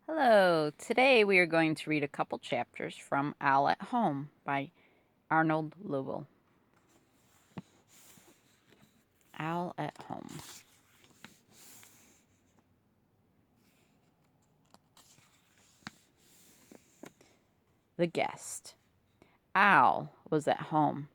Hello, today we are going to read a couple chapters from Owl at Home by Arnold Lobel. Owl at Home. The Guest. Owl was at home.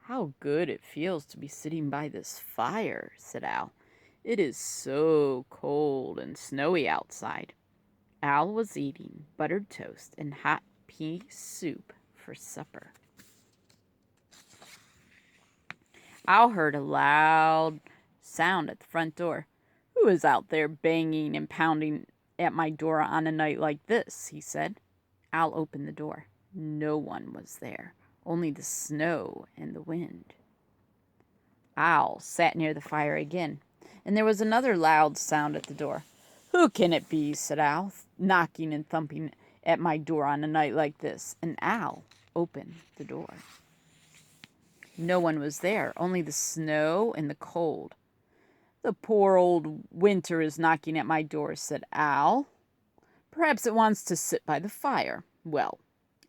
"How good it feels to be sitting by this fire," said Owl. "It is so cold and snowy outside." Owl was eating buttered toast and hot pea soup for supper. Owl heard a loud sound at the front door. "Who is out there banging and pounding at my door on a night like this?" he said. Owl opened the door. No one was there, only the snow and the wind. Owl sat near the fire again, and there was another loud sound at the door. "Who can it be?" said Owl, "knocking and thumping at my door on a night like this?" And Owl opened the door. No one was there, only the snow and the cold. "The poor old winter is knocking at my door," said Owl. "Perhaps it wants to sit by the fire. Well,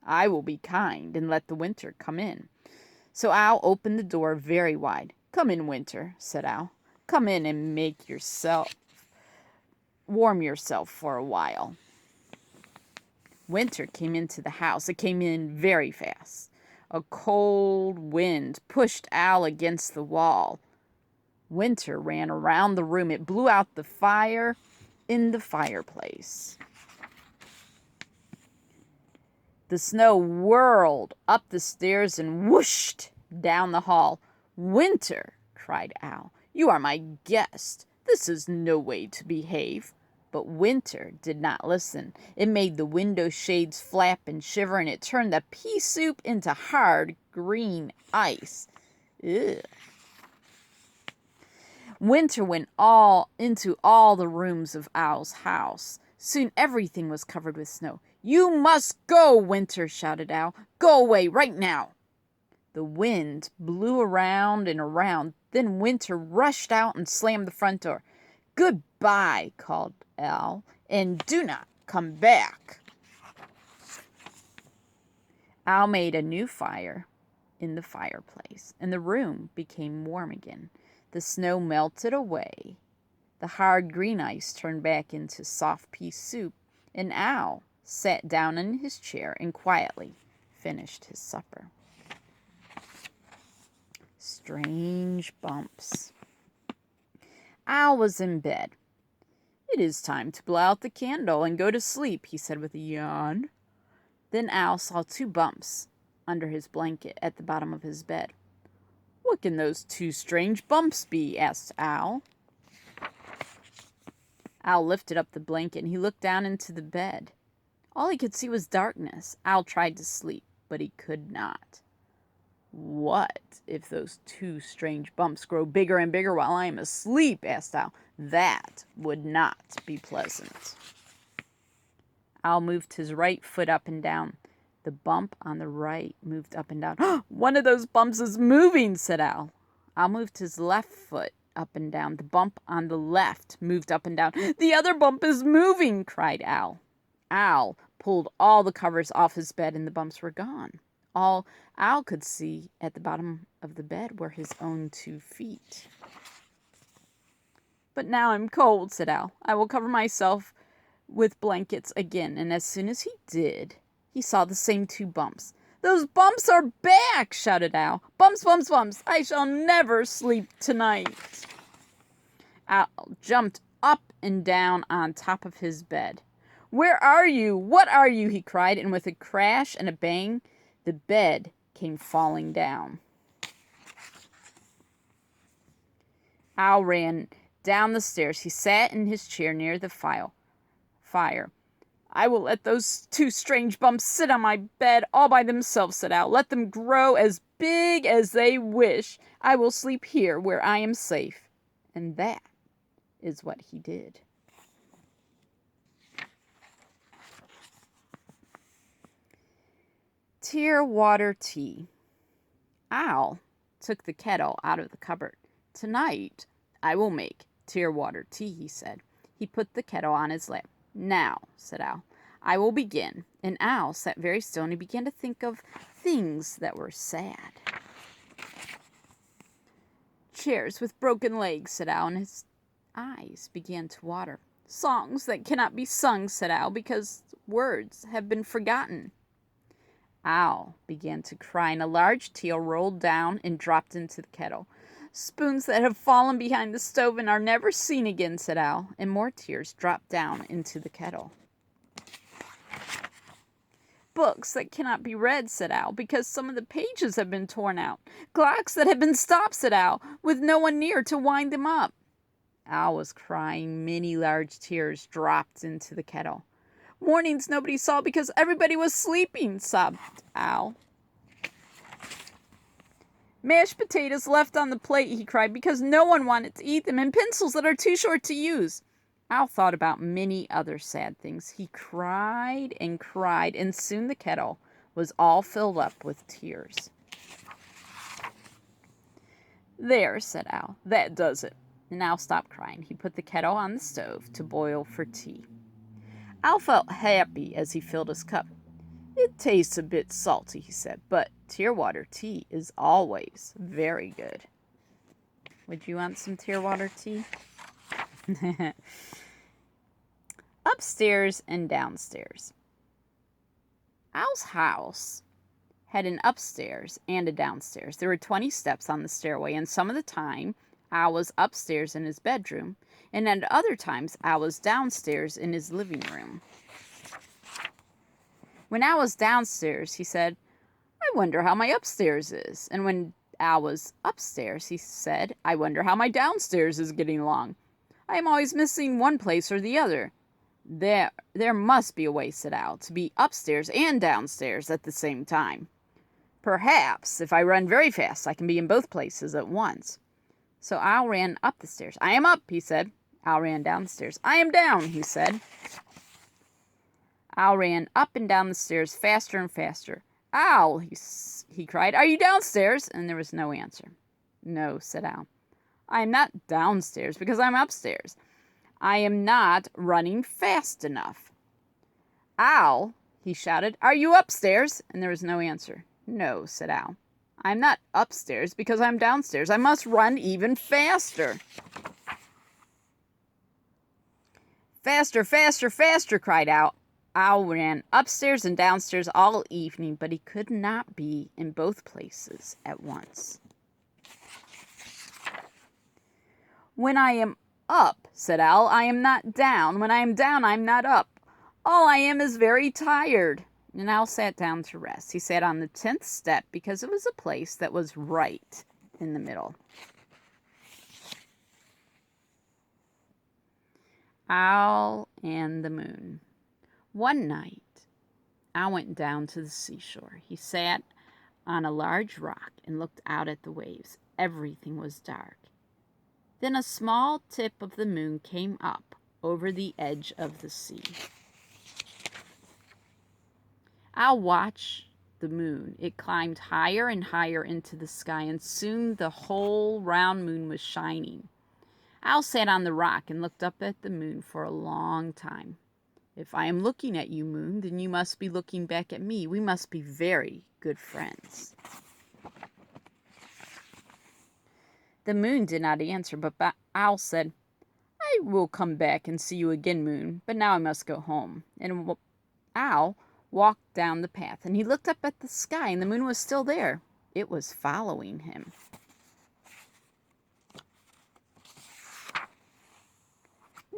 I will be kind and let the winter come in." So Owl opened the door very wide. "Come in, Winter," said Owl. "Come in and warm yourself for a while." Winter came into the house. It came in very fast. A cold wind pushed Owl against the wall. Winter ran around the room. It blew out the fire in the fireplace. The snow whirled up the stairs and whooshed down the hall. "Winter," cried Owl, "you are my guest. This is no way to behave." But Winter did not listen. It made the window shades flap and shiver, and it turned the pea soup into hard green ice. Ugh. Winter went into all the rooms of Owl's house. Soon everything was covered with snow. "You must go!" Winter shouted Owl. "Go away right now!" The wind blew around and around. Then Winter rushed out and slammed the front door. "Goodbye," called Owl, "and do not come back." Owl made a new fire in the fireplace, and the room became warm again. The snow melted away. The hard green ice turned back into soft pea soup, and Owl sat down in his chair and quietly finished his supper. Strange bumps. Owl was in bed. "It is time to blow out the candle and go to sleep," he said with a yawn. Then Owl saw two bumps under his blanket at the bottom of his bed. "What can those two strange bumps be?" asked Owl. Owl lifted up the blanket and he looked down into the bed. All he could see was darkness. Owl tried to sleep, but he could not. "What if those two strange bumps grow bigger and bigger while I am asleep?" asked Owl. "That would not be pleasant." Owl moved his right foot up and down. The bump on the right moved up and down. "One of those bumps is moving," said Owl. Owl moved his left foot up and down. The bump on the left moved up and down. "The other bump is moving," cried Owl. Owl pulled all the covers off his bed and the bumps were gone. All Owl could see at the bottom of the bed were his own 2 feet. "But now I'm cold," said Owl. "I will cover myself with blankets again." And as soon as he did, he saw the same 2 bumps. "Those bumps are back!" shouted Owl. "Bumps, bumps, bumps! I shall never sleep tonight." Owl jumped up and down on top of his bed. "Where are you? What are you?" he cried, and with a crash and a bang, the bed came falling down. Owl ran down the stairs. He sat in his chair near the fire. "I will let those 2 strange bumps sit on my bed all by themselves," said Owl. "Let them grow as big as they wish. I will sleep here where I am safe." And that is what he did. Tear water tea. Owl took the kettle out of the cupboard. "Tonight I will make tear water tea," he said. He put the kettle on his lap. Now, said Owl, I will begin. And Owl sat very still, and he began to think of things that were sad. Chairs with broken legs, said Owl, and his eyes began to water. Songs that cannot be sung, said Owl, because words have been forgotten. Owl began to cry, and a large tear rolled down and dropped into the kettle. Spoons that have fallen behind the stove and are never seen again, said Owl, and more tears dropped down into the kettle. Books that cannot be read, said Owl, because some of the pages have been torn out. Clocks that have been stopped, said Owl, with no one near to wind them up. Owl was crying. Many large tears dropped into the kettle. Mornings nobody saw because everybody was sleeping, sobbed Owl. Mashed potatoes left on the plate, he cried, because no one wanted to eat them, and pencils that are too short to use. Owl thought about many other sad things. He cried, and soon the kettle was all filled up with tears. There, said Owl, that does it. And Owl stopped crying. He put the kettle on the stove to boil for tea. Owl felt happy as he filled his cup. It tastes a bit salty, he said, but Tearwater tea is always very good. Would you want some Tearwater tea? Upstairs and downstairs. Owl's house had an upstairs and a downstairs. There were 20 steps on the stairway, and some of the time Owl was upstairs in his bedroom, and at other times Owl was downstairs in his living room. When Owl was downstairs, he said, I wonder how my upstairs is. And when Owl was upstairs, he said, I wonder how my downstairs is getting along. I am always missing one place or the other. There must be a way, said Owl, to be upstairs and downstairs at the same time. Perhaps, if I run very fast, I can be in both places at once. So Owl ran up the stairs. I am up, he said. Owl ran down the stairs. I am down, he said. Owl ran up and down the stairs faster and faster. Owl, he cried, are you downstairs? And there was no answer. No, said Owl. I am not downstairs because I'm upstairs. I am not running fast enough. Owl, he shouted, are you upstairs? And there was no answer. No, said Owl. I'm not upstairs because I'm downstairs. I must run even faster. Faster, faster, faster, cried Owl. Owl ran upstairs and downstairs all evening, but he could not be in both places at once. When I am up, said Owl, I am not down. When I am down, I am not up. All I am is very tired. And Owl sat down to rest. He sat on the 10th step because it was a place that was right in the middle. Owl and the Moon. One night, Owl went down to the seashore. He sat on a large rock and looked out at the waves. Everything was dark. Then a small tip of the moon came up over the edge of the sea. Owl watched the moon. It climbed higher and higher into the sky, and soon the whole round moon was shining. Owl sat on the rock and looked up at the moon for a long time. If I am looking at you, moon, then you must be looking back at me. We must be very good friends. The moon did not answer, but Owl said, I will come back and see you again, moon, but now I must go home. And Owl walked down the path, and he looked up at the sky, and the moon was still there. It was following him.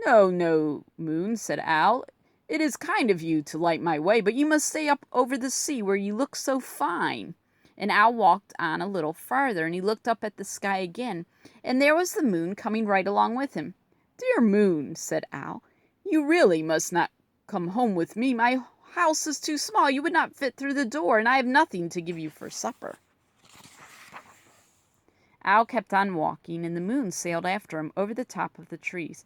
No, no, moon, said Owl. It is kind of you to light my way, but you must stay up over the sea where you look so fine. And Owl walked on a little farther, and he looked up at the sky again, and there was the moon coming right along with him. Dear moon, said Owl, you really must not come home with me. My house is too small. You would not fit through the door, and I have nothing to give you for supper. Owl kept on walking, and the moon sailed after him over the top of the trees.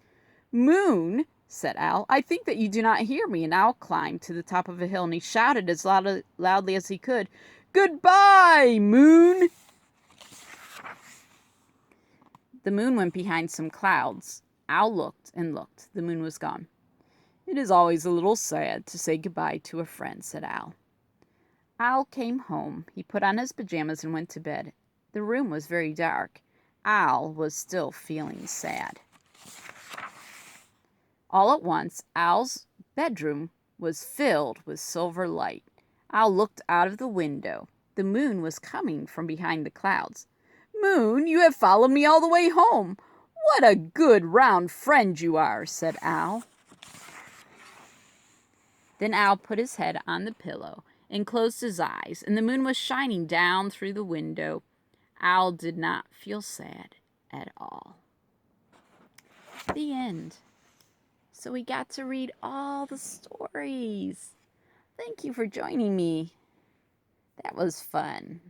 Moon, said Owl, I think that you do not hear me. And Owl climbed to the top of a hill, and he shouted as loudly as he could, Goodbye, moon! The moon went behind some clouds. Owl looked and looked. The moon was gone. "It is always a little sad to say goodbye to a friend," said Al. Al came home. He put on his pajamas and went to bed. The room was very dark. Al was still feeling sad. All at once, Al's bedroom was filled with silver light. Al looked out of the window. The moon was coming from behind the clouds. "Moon, you have followed me all the way home. What a good round friend you are," said Al. Then Al put his head on the pillow and closed his eyes, and the moon was shining down through the window. Al did not feel sad at all. The end. So we got to read all the stories. Thank you for joining me. That was fun.